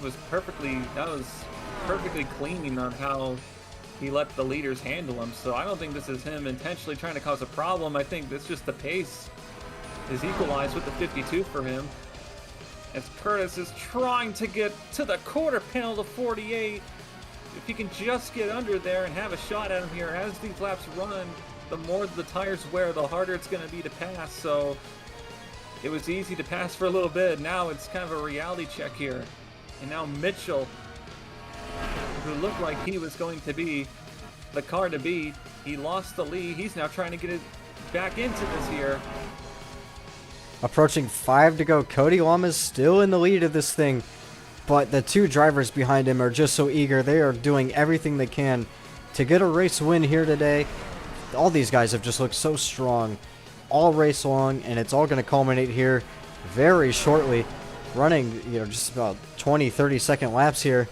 was perfectly clean on how he let the leaders handle him. So I don't think this is him intentionally trying to cause a problem. I think it's just the pace is equalized with the 52 for him. As Curtis is trying to get to the quarter panel to 48. If he can just get under there and have a shot at him here as these laps run, the more the tires wear, the harder it's going to be to pass. So it was easy to pass for a little bit. Now it's kind of a reality check here. And now Mitchell, who looked like he was going to be the car to beat, he lost the lead. He's now trying to get it back into this here. Approaching 5 to go. Cody Lamas still in the lead of this thing. But the two drivers behind him are just so eager. They are doing everything they can to get a race win here today. All these guys have just looked so strong all race long, and it's all going to culminate here very shortly. Running, just about 20-30 second laps here.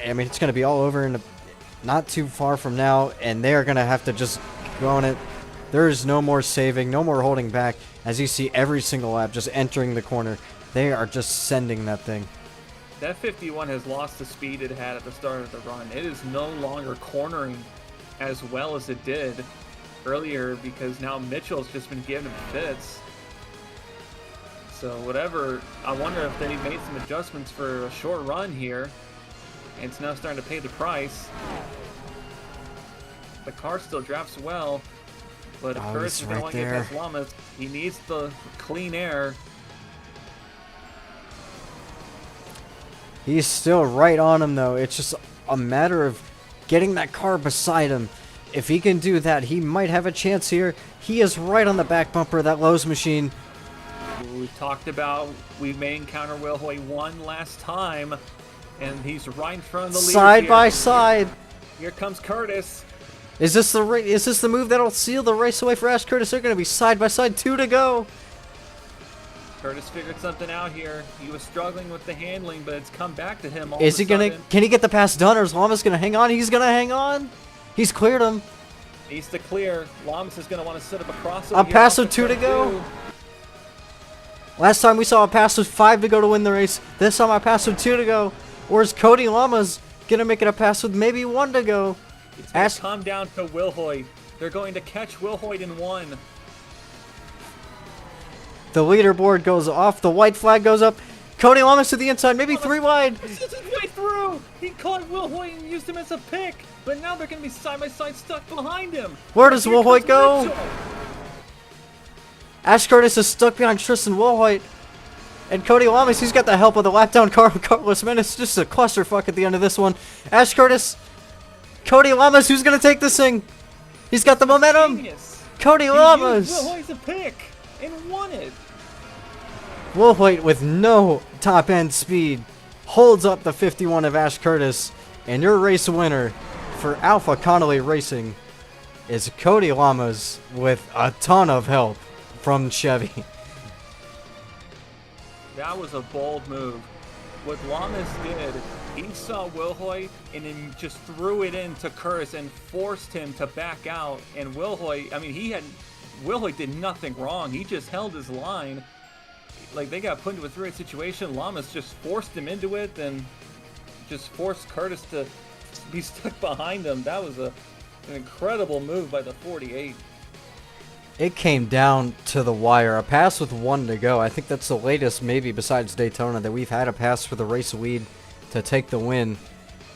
I mean, it's going to be all over in not too far from now, and they are going to have to just go on it. There is no more saving, no more holding back. As you see every single lap just entering the corner, they are just sending that thing. That 51 has lost the speed it had at the start of the run. It is no longer cornering as well as it did earlier because now Mitchell's just been giving him fits. So whatever, I wonder if they made some adjustments for a short run here. And it's now starting to pay the price. The car still drafts well, but if Curtis is going to want to get past Lamas, he needs the clean air. He's still right on him, though. It's just a matter of getting that car beside him. If he can do that, he might have a chance here. He is right on the back bumper of that Lowe's machine. We talked about we may encounter Will Hoy 1 last time, and he's right in front of the lead. Side by side. Here comes Curtis. Is this the move that'll seal the race away for Ash Curtis? They're going to be side by side, 2 to go. Curtis figured something out here. He was struggling with the handling, but it's come back to him all Is of he a gonna? sudden. Can he get the pass done, or is Lamas gonna hang on? He's gonna hang on. He's cleared him. Needs to clear. Lamas is gonna want to set up a crossover. A pass with 2 to go. Last time we saw a pass with 5 to go to win the race. This time a pass with 2 to go. Or is Cody Lamas gonna make it a pass with maybe 1 to go? It's gonna come down to Will Hoy. They're going to catch Will Hoy in 1. The leaderboard goes off. The white flag goes up. Cody Lamas to the inside, maybe 3 wide. This is his way through. He caught Will Hoy and used him as a pick, but now they're going to be side by side stuck behind him. Where does Will Hoy go? Mitchell. Ash Curtis is stuck behind Tristan Wilhoit. And Cody Lamas, he's got the help of the lap down car of Carlos Menace. Just a clusterfuck at the end of this one. Ash Curtis, Cody Lamas, who's going to take this thing? He's got the momentum. Genius. Cody He Lamas. used Will Hoy as a pick and won it. Wilhoit with no top end speed holds up the 51 of Ash Curtis. And your race winner for Alpha Connolly Racing is Cody Lamas with a ton of help from Chevy. That was a bold move. What Lamas did, he saw Will Hoy and then just threw it into Curtis and forced him to back out. And Will Hoy, I mean, Will Hoy did nothing wrong. He just held his line. Like, they got put into a 3-8 situation. Lamas just forced him into it and just forced Curtis to be stuck behind him. That was an incredible move by the 48. It came down to the wire. A pass with 1 to go. I think that's the latest, maybe besides Daytona, that we've had a pass for the race lead to take the win.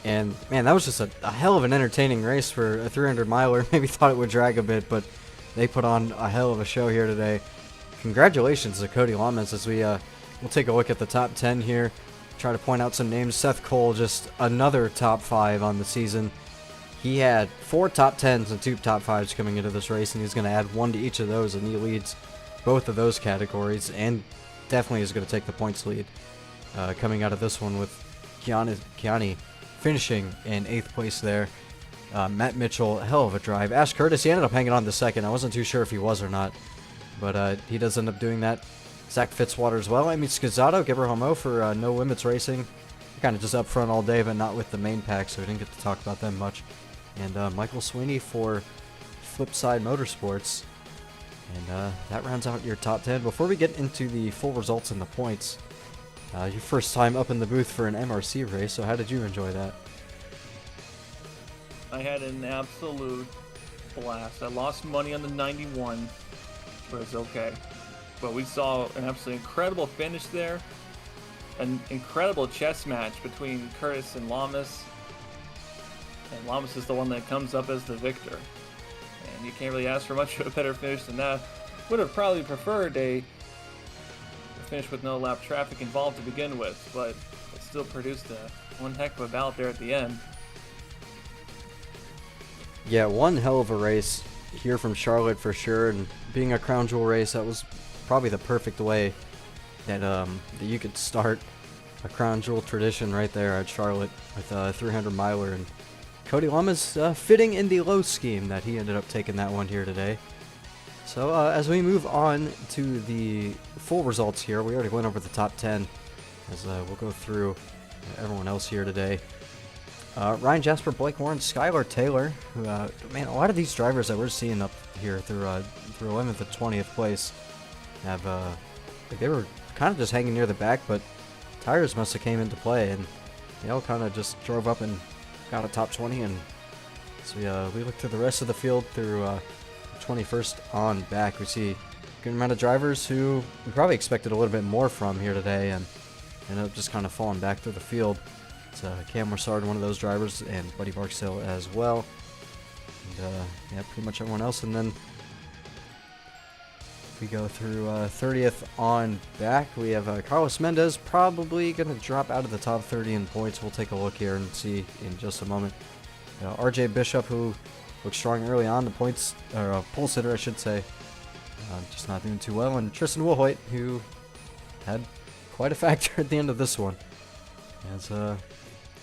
And, man, that was just a hell of an entertaining race for a 300-miler. Maybe thought it would drag a bit, but they put on a hell of a show here today. Congratulations to Cody Lamas as we'll take a look at the top 10 here. Try to point out some names. Seth Cole, just another top 5 on the season. He had 4 top 10s and 2 top 5s coming into this race, and he's going to add 1 to each of those, and he leads both of those categories, and definitely is going to take the points lead coming out of this one with Kiani finishing in 8th place there. Matt Mitchell, hell of a drive. Ash Curtis, he ended up hanging on to 2nd. I wasn't too sure if he was or not, but he does end up doing that. Zach Fitzwater as well. I mean, Scazzotto, give her homo for No Limits Racing. Kind of just up front all day, but not with the main pack, so we didn't get to talk about them much. And Michael Sweeney for Flipside Motorsports. And that rounds out your top 10. Before we get into the full results and the points, your first time up in the booth for an MRC race, so how did you enjoy that? I had an absolute blast. I lost money on the 91, but it's okay. But we saw an absolutely incredible finish there. An incredible chess match between Curtis and Lamas. And Lamas is the one that comes up as the victor. And you can't really ask for much of a better finish than that. Would have probably preferred a finish with no lap traffic involved to begin with, but it still produced one heck of a bout there at the end. Yeah, one hell of a race here from Charlotte for sure, and being a crown jewel race, that was probably the perfect way that you could start a crown jewel tradition right there at Charlotte with a 300 miler, and Cody Lamas fitting in the low scheme that he ended up taking that one here today. So as we move on to the full results here, we already went over the top 10, as we'll go through everyone else here today. Ryan Jasper, Blake Warren, Skylar Taylor, who, man, a lot of these drivers that we're seeing up here through 11th to 20th place have, they were kind of just hanging near the back, but tires must have came into play, and they all kind of just drove up and got a top 20. And so we look through the rest of the field through 21st on back. We see a good amount of drivers who we probably expected a little bit more from here today, and ended up just kind of falling back through the field. It's Cam Marsard, one of those drivers, and Buddy Barksdale as well. And yeah, pretty much everyone else. And then if we go through 30th on back, we have Carlos Mendez, probably going to drop out of the top 30 in points. We'll take a look here and see in just a moment. RJ Bishop, who looked strong early on, the points, or pole sitter, I should say, just not doing too well. And Tristan Wilhoit, who had quite a factor at the end of this one. As I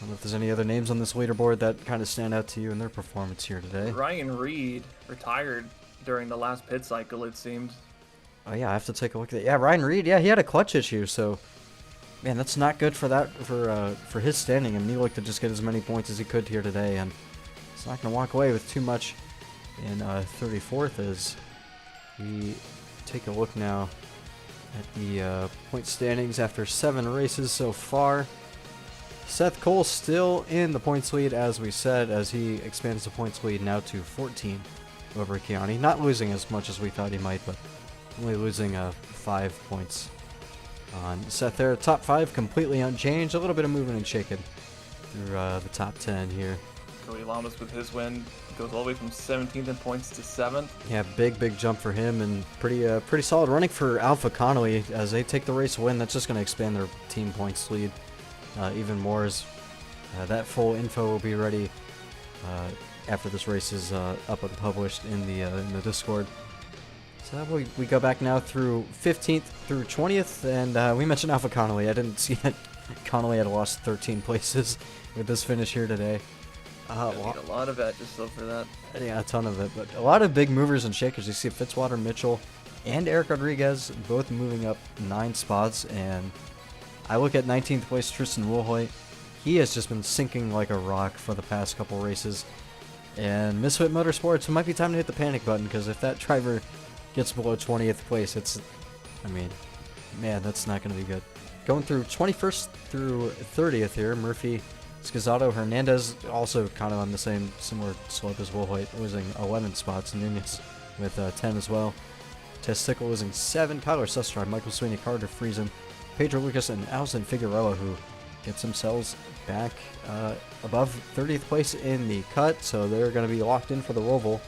don't know if there's any other names on this leaderboard that kind of stand out to you in their performance here today. Ryan Reed retired during the last pit cycle, it seemed. Oh yeah, I have to take a look at that. Yeah, Ryan Reed, yeah, he had a clutch issue, so man, that's not good for that for his standing. I mean, he looked to just get as many points as he could here today, and he's not going to walk away with too much in 34th as we take a look now at the point standings after 7 races so far. Seth Cole still in the points lead, as we said, as he expands the points lead now to 14 over Kiani. Not losing as much as we thought he might, but only losing 5 points on Seth there. Top 5 completely unchanged. A little bit of moving and shaking through the top 10 here. Cody Lamas with his win goes all the way from 17th in points to 7th. Yeah, big jump for him, and pretty solid running for Alpha Connolly as they take the race win. That's just going to expand their team points lead even more, as that full info will be ready after this race is up and published in the Discord. So we go back now through 15th through 20th, and we mentioned Alpha Connolly. I didn't see that Connolly had lost 13 places with this finish here today. Need a lot of that just for that. Yeah, a ton of it, but a lot of big movers and shakers. You see Fitzwater, Mitchell, and Eric Rodriguez both moving up 9 spots, and I look at 19th place Tristan Wilhoit. He has just been sinking like a rock for the past couple races. And Misfit Motorsports, it might be time to hit the panic button, because if that driver gets below 20th place, I mean, man, that's not going to be good. Going through 21st through 30th here, Murphy, Scazzotto, Hernandez, also kind of on the similar slope as Wilhoit, losing 11 spots. Nunez with 10 as well. Testicle losing 7. Kyler Sustrad, Michael Sweeney, Carter Friesen, Pedro Lucas, and Alison Figueroa, who gets themselves back above 30th place in the cut, so they're going to be locked in for the Roval.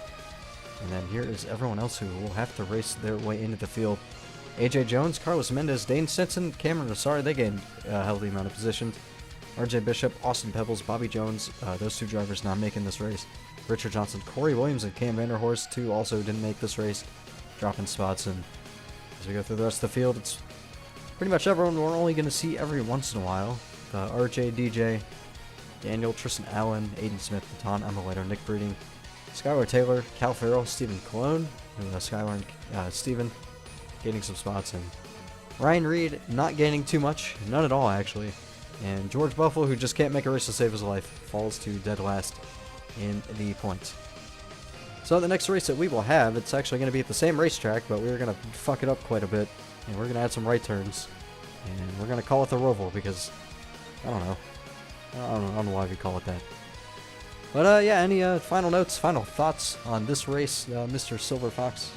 And then here is everyone else who will have to race their way into the field. AJ Jones, Carlos Mendez, Dane Stinson, Cameron Rosari, they gained a healthy amount of positions. RJ Bishop, Austin Pebbles, Bobby Jones, those 2 drivers not making this race. Richard Johnson, Corey Williams, and Cam Vanderhorst, 2 also didn't make this race, dropping spots. And as we go through the rest of the field, it's pretty much everyone we're only going to see every once in a while. RJ, DJ, Daniel, Tristan Allen, Aiden Smith, Natan Amaletto, Nick Breeding, Skylar Taylor, Cal Farrell, Stephen Cologne, Skylar and Stephen gaining some spots, and Ryan Reed not gaining too much, none at all actually. And George Buffalo, who just can't make a race to save his life, falls to dead last in the points. So the next race that we will have, it's actually going to be at the same racetrack, but we're going to fuck it up quite a bit, and we're going to add some right turns, and we're going to call it the Roval, because I don't know why we call it that. But yeah, any final notes, final thoughts on this race, Mr. Silver Fox?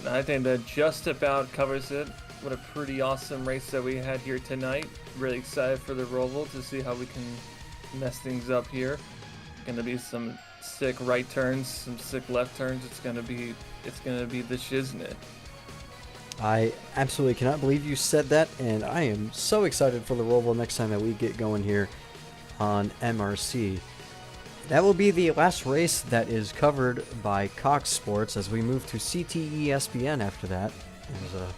I think that just about covers it. What a pretty awesome race that we had here tonight. Really excited for the Roval to see how we can mess things up here. Gonna be some sick right turns, some sick left turns. It's gonna be the shiznit. I absolutely cannot believe you said that, and I am so excited for the Roval next time that we get going here on MRC. that will be the last race that is covered by Cox Sports as we move to CTE ESPN after that. I was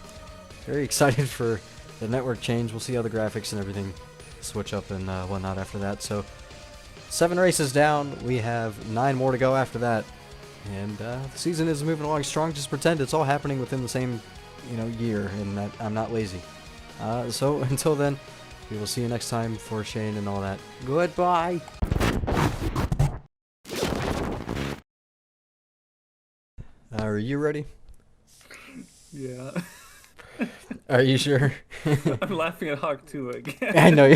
very excited for the network change. We'll see how the graphics and everything switch up and whatnot after that. So 7 races down. We have 9 more to go after that. And the season is moving along strong. Just pretend it's all happening within the same, year, and that I'm not lazy. So until then, we will see you next time for Shane and all that. Goodbye. Are you ready? Yeah. Are you sure? I'm laughing at Hawk 2 again. I know.